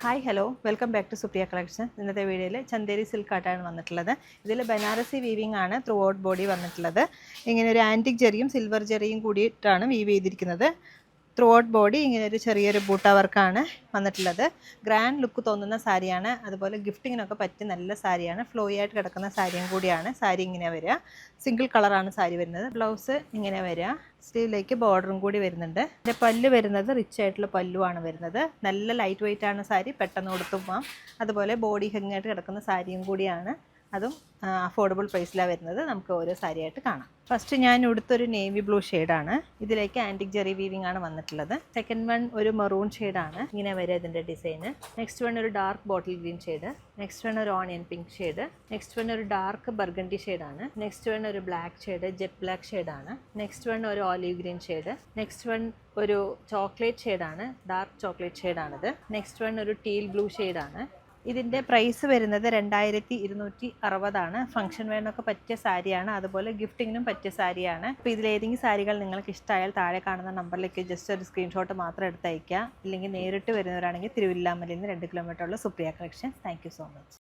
Hi hello welcome back to Supriya collection. ഇന്നത്തെ വീഡിയോയിൽ ചന്ദേരി സിൽക്കായിട്ടാണ് വന്നിട്ടുള്ളത്. ഇതിൽ ബനാറസി വീവിംഗ് ആണ് ത്രൂ ഔട്ട് ബോഡി വന്നിട്ടുള്ളത്. ഇങ്ങനെ ഒരു ആൻറ്റിക് ജെറിയും സിൽവർ ജെറിയും കൂടിയിട്ടാണ് വീവ് ചെയ്തിരിക്കുന്നത്. ത്രൂ ഔട്ട് ബോഡി ഇങ്ങനെ ഒരു ചെറിയൊരു ബൂട്ട വർക്കാണ് വന്നിട്ടുള്ളത്. ഗ്രാൻഡ് ലുക്ക് തോന്നുന്ന സാരിയാണ്. അതുപോലെ ഗിഫ്റ്റിങ്ങിനൊക്കെ പറ്റിയ നല്ല സാരിയാണ്. ഫ്ലോയി ആയിട്ട് കിടക്കുന്ന സാരിയും കൂടിയാണ്. സാരി ഇങ്ങനെ വരിക, സിംഗിൾ കളറാണ് സാരി വരുന്നത്. ബ്ലൗസ് ഇങ്ങനെ വരിക, സ്ലീവിലേക്ക് ബോർഡറും കൂടി വരുന്നുണ്ട്. ഇതിൻ്റെ പല്ല് വരുന്നത് റിച്ച് ആയിട്ടുള്ള പല്ലുവാണ് വരുന്നത്. നല്ല ലൈറ്റ് വെയിറ്റ് ആണ് സാരി, പെട്ടെന്ന് കൊടുത്തു പോകാം. അതുപോലെ ബോഡി ഹെങ്ങായിട്ട് കിടക്കുന്ന സാരിയും കൂടിയാണ്. അതും അഫോർഡബിൾ പ്രൈസിലാണ് വരുന്നത്. നമുക്ക് ഓരോ സാരിയായിട്ട് കാണാം. ഫസ്റ്റ് ഞാൻ ഉടുത്തൊരു നേവി ബ്ലൂ ഷെയ്ഡാണ്. ഇതിലേക്ക് ആൻറ്റിക് ജെറി വീവിംഗ് ആണ് വന്നിട്ടുള്ളത്. സെക്കൻഡ് വൺ ഒരു മെറൂൺ ഷെയ്ഡാണ്. ഇങ്ങനെ വരെ ഇതിൻ്റെ ഡിസൈന്. നെക്സ്റ്റ് വൺ ഒരു dark bottle green shade. Next one ഒരു onion pink shade. Next one ഒരു ഡാർക്ക് ബർഗണ്ടി ഷെയ്ഡാണ്. നെക്സ്റ്റ് വൺ ഒരു ബ്ലാക്ക് ഷെയ്ഡ്, ജെറ്റ് ബ്ലാക്ക് ഷെയ്ഡാണ്. നെക്സ്റ്റ് വൺ ഒരു olive green shade. Next one ഒരു ചോക്ലേറ്റ് ഷെയ്ഡാണ്, ഡാർക്ക് ചോക്ലേറ്റ് ഷെയ്ഡാണിത്. നെക്സ്റ്റ് വൺ ഒരു ടീൽ ബ്ലൂ ഷെയ്ഡാണ്. ഇതിൻ്റെ പ്രൈസ് വരുന്നത് 2260 ഫംഗ്ഷൻ വെയറിനൊക്കെ പറ്റിയ സാരിയാണ്. അതുപോലെ ഗിഫ്റ്റിങ്ങിനും പറ്റിയ സാരിയാണ്. അപ്പോൾ ഇതിലേതെങ്കിലും സാരികൾ നിങ്ങൾക്ക് ഇഷ്ടമായാൽ താഴെ കാണുന്ന നമ്പറിലേക്ക് ജസ്റ്റ് ഒരു സ്ക്രീൻഷോട്ട് മാത്രം എടുത്ത് അയക്കുക. ഇല്ലെങ്കിൽ നേരിട്ട് വരുന്നവരാണെങ്കിൽ തിരുവില്ലാമലയിൽ നിന്ന് 2 കിലോമീറ്റർ ഉള്ള Supriya collection. Thank you so much.